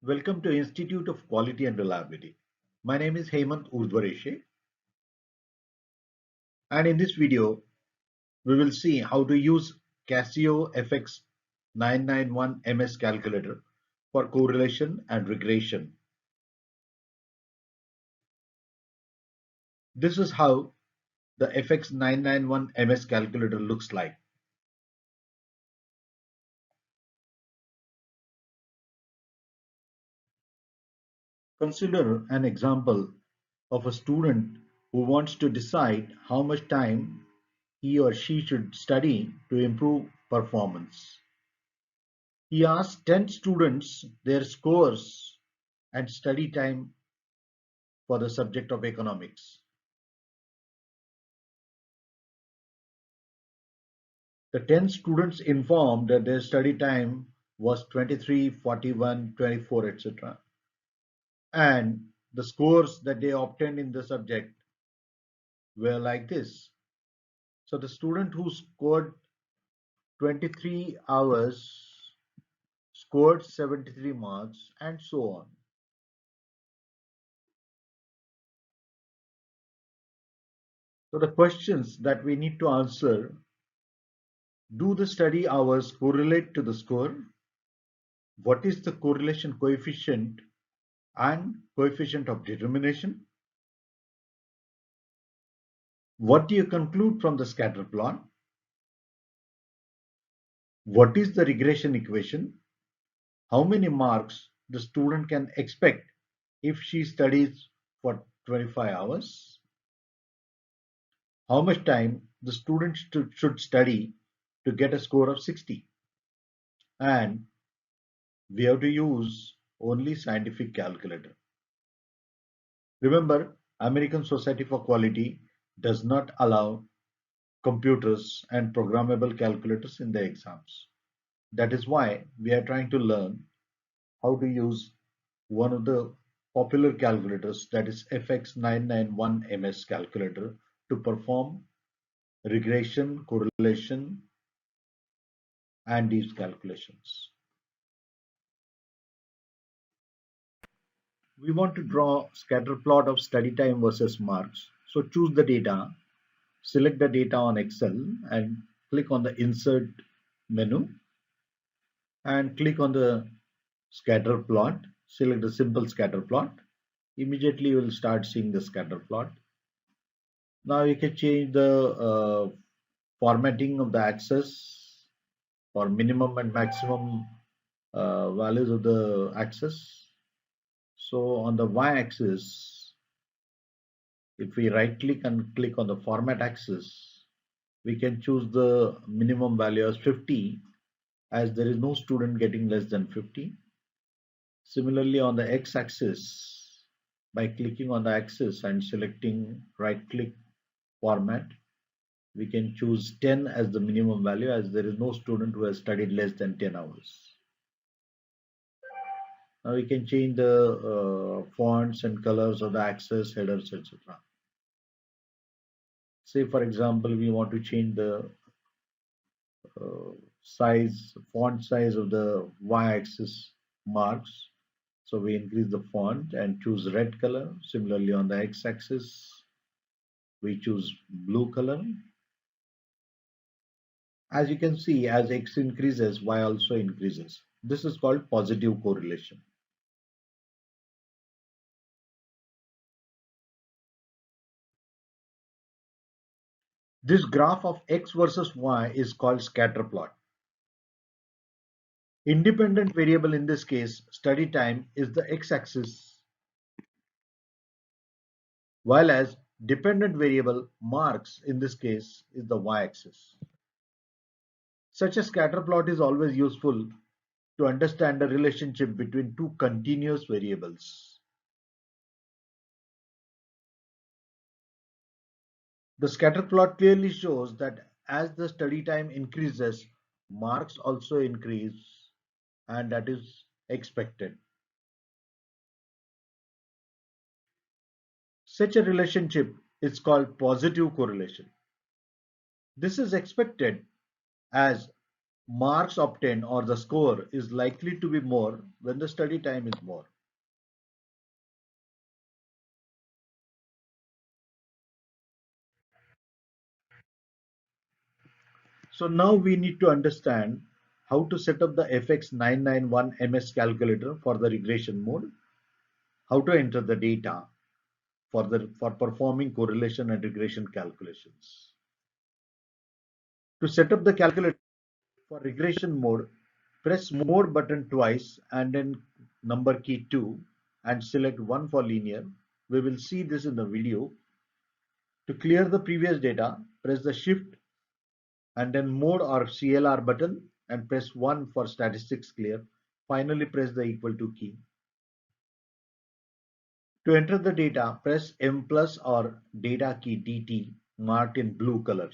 Welcome to Institute of Quality and Reliability. My name is Hemant Urdhwareshe, and in this video we will see how to use Casio fx991-MS calculator for correlation and regression. This is how the fx991-MS calculator looks like. Consider an example of a student who wants to decide how much time he or she should study to improve performance. He asked 10 students their scores and study time for the subject of economics. The 10 students informed that their study time was 23, 41, 24, etc. And the scores that they obtained in the subject were like this. So the student who scored 23 hours scored 73 marks and so on. So the questions that we need to answer: do the study hours correlate to the score? What is the correlation coefficient and coefficient of determination? What do you conclude from the scatter plot? What is the regression equation? How many marks the student can expect if she studies for 25 hours? How much time the student should study to get a score of 60? And we have to use only scientific calculator. Remember, American Society for Quality does not allow computers and programmable calculators in the exams. That is why we are trying to learn how to use one of the popular calculators, that is FX991-MS calculator, to perform regression, correlation, and these calculations. We want to draw scatter plot of study time versus marks. So choose the data, select the data on Excel and click on the insert menu and click on the scatter plot. Select the simple scatter plot. Immediately you will start seeing the scatter plot. Now you can change the formatting of the axis for minimum and maximum values of the axis. So on the y-axis, if we right click and click on the format axis, we can choose the minimum value as 50, as there is no student getting less than 50. Similarly, on the x-axis, by clicking on the axis and selecting right-click format, we can choose 10 as the minimum value, as there is no student who has studied less than 10 hours. Now we can change the fonts and colors of the axis, headers, etc. Say, for example, we want to change the font size of the y-axis marks. So we increase the font and choose red color. Similarly, on the x-axis, we choose blue color. As you can see, as x increases, y also increases. This is called positive correlation. This graph of x versus y is called scatter plot. Independent variable in this case, study time, is the x-axis, while as dependent variable, marks, in this case is the y-axis. Such a scatter plot is always useful to understand the relationship between two continuous variables. The scatter plot clearly shows that as the study time increases, marks also increase, and that is expected. Such a relationship is called positive correlation. This is expected as marks obtained or the score is likely to be more when the study time is more. So now we need to understand how to set up the fx991-MS calculator for the regression mode, how to enter the data for performing correlation and regression calculations. To set up the calculator for regression mode, press mode button twice and then number key 2 and select 1 for linear. We will see this in the video. To clear the previous data, press the shift and then mode or CLR button and press 1 for statistics clear. Finally, press the equal to key. To enter the data, press M plus or data key DT marked in blue color.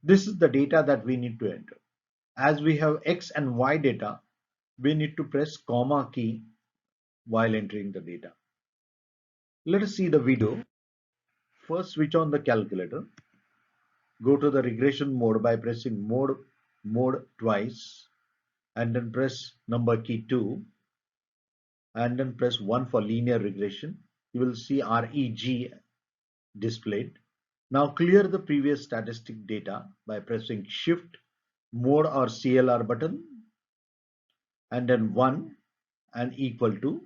This is the data that we need to enter. As we have X and Y data, we need to press comma key while entering the data. Let us see the video. First, switch on the calculator. Go to the regression mode by pressing mode twice and then press number key 2 and then press 1 for linear regression. You will see REG displayed. Now clear the previous statistic data by pressing shift mode or CLR button and then 1 and equal to.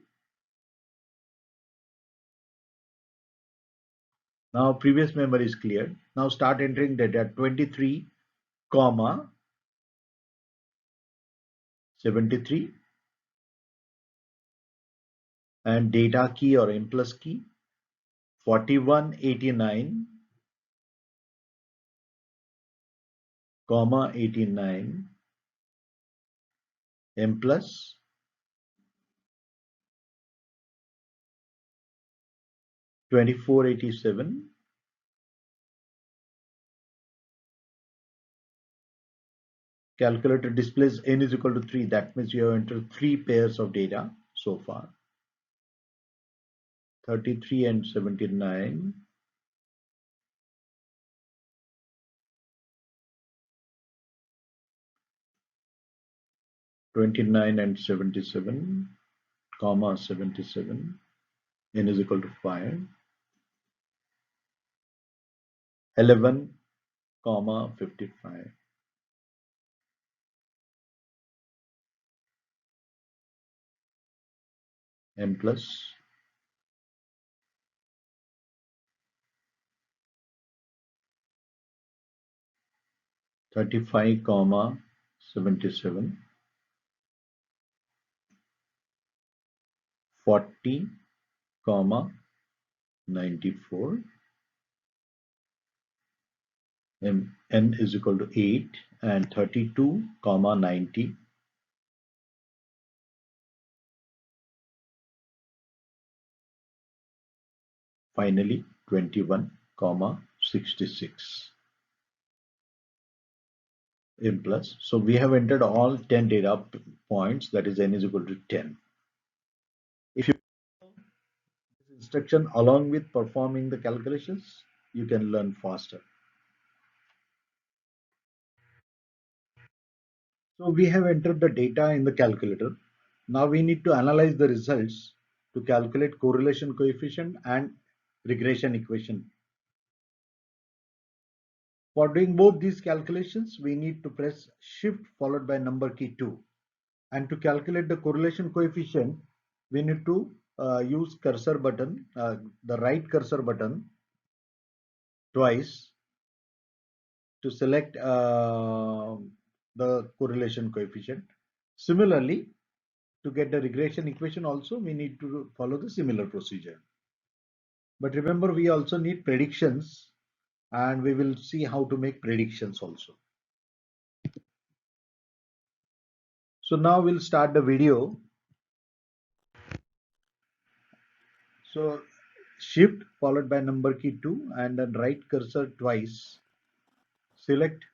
Now previous memory is cleared. Now start entering data 23, 73 and data key or M plus key 4189, 89 M plus 2487. Calculator displays n is equal to 3. That means you have entered 3 pairs of data so far. 33 and 79. 29 and 77, 77, n is equal to 5. 11, 55. M plus 35, 77, 40, 94, n is equal to 8 and 32, 90. Finally, 21, 66. M plus. So we have entered all 10 data points, that is n is equal to 10. If you follow this instruction along with performing the calculations, you can learn faster. So we have entered the data in the calculator. Now we need to analyze the results to calculate correlation coefficient and regression equation. For doing both these calculations, we need to press shift followed by number key 2. And to calculate the correlation coefficient, we need to use cursor button, the right cursor button twice to select the correlation coefficient. Similarly, to get the regression equation also, we need to follow the similar procedure. But remember, we also need predictions, and we will see how to make predictions also. So now we'll start the video. So shift followed by number key 2 and then right cursor twice. Select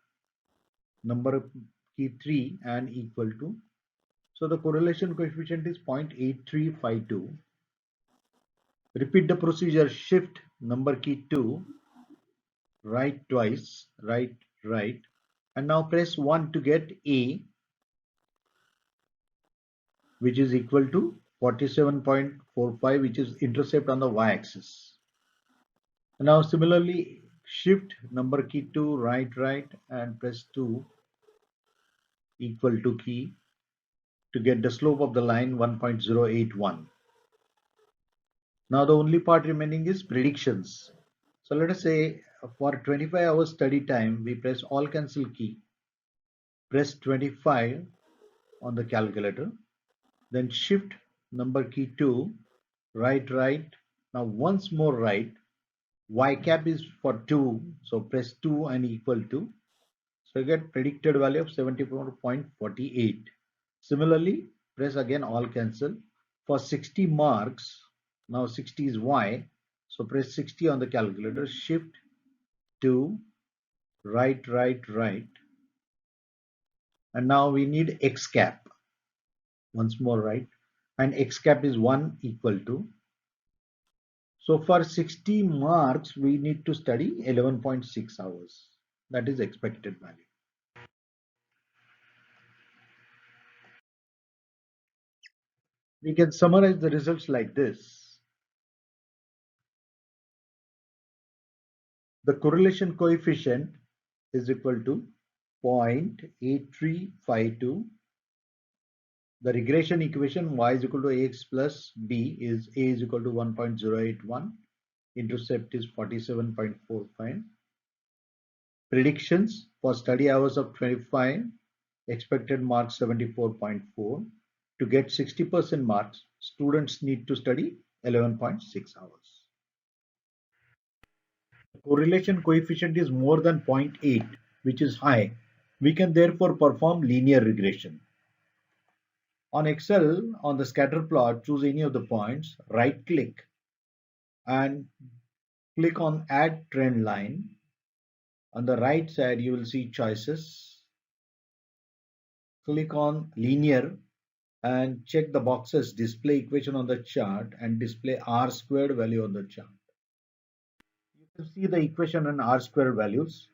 number key 3 and equal to. So the correlation coefficient is 0.8352. Repeat the procedure, shift number key 2, right twice, right, right, and now press 1 to get A, which is equal to 47.45, which is intercept on the y-axis. Now similarly, shift number key 2, right, right, and press 2 equal to key to get the slope of the line 1.081. Now the only part remaining is predictions. So let us say for 25 hours study time, we press all cancel key, press 25 on the calculator, then shift number key 2, right, right. Now once more right, y cap is for 2, so press 2 and equal to. So you get predicted value of 74.48. Similarly, press again all cancel. For 60 marks, now 60 is y, so press 60 on the calculator, shift 2, right, right, right. And now we need x cap. Once more right. And x cap is 1 equal to. So for 60 marks, we need to study 11.6 hours. That is expected value. We can summarize the results like this. The correlation coefficient is equal to 0.8352. The regression equation y is equal to ax plus b is a is equal to 1.081. Intercept is 47.45. Predictions for study hours of 25, expected marks 74.4. To get 60% marks, students need to study 11.6 hours. The correlation coefficient is more than 0.8, which is high. We can therefore perform linear regression. On Excel, on the scatter plot, choose any of the points, right click and click on add trend line. On the right side, you will see choices. Click on linear and check the boxes display equation on the chart and display r squared value on the chart. You can see the equation and r squared values,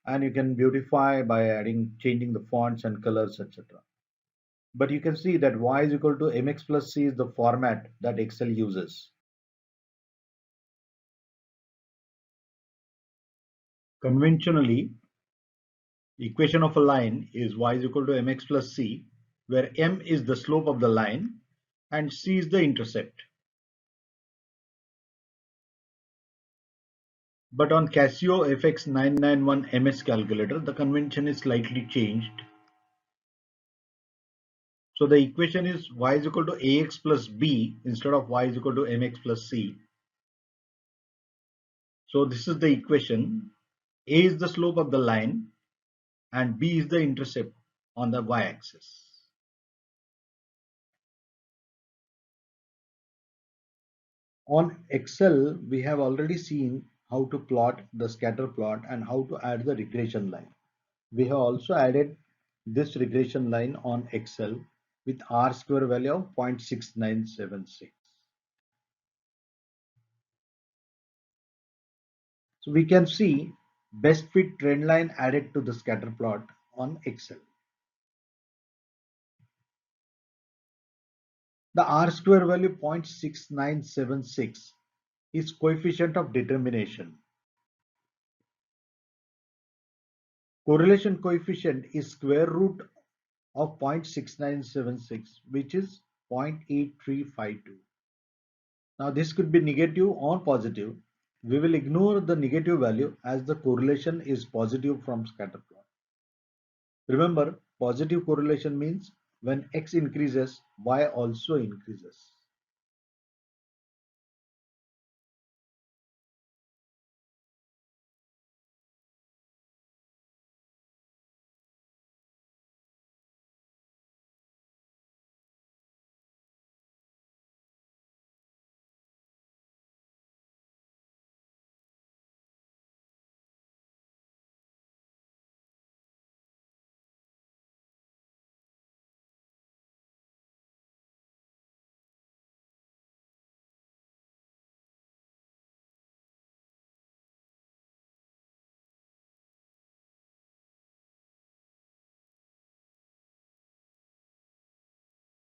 and you can beautify by changing the fonts and colors, etc. But you can see that y is equal to mx plus c is the format that Excel uses. Conventionally, equation of a line is y is equal to mx plus c, where m is the slope of the line and c is the intercept. But on Casio fx991-MS calculator, the convention is slightly changed. So the equation is y is equal to ax plus b instead of y is equal to mx plus c. So this is the equation. A is the slope of the line and b is the intercept on the y-axis. On Excel, we have already seen how to plot the scatter plot and how to add the regression line. We have also added this regression line on Excel with r square value of 0.6976. So we can see best fit trend line added to the scatter plot on Excel. The r square value 0.6976 is coefficient of determination. Correlation coefficient is square root of 0.6976, which is 0.8352. Now this could be negative or positive. We will ignore the negative value as the correlation is positive from scatter plot. Remember, positive correlation means when x increases, y also increases.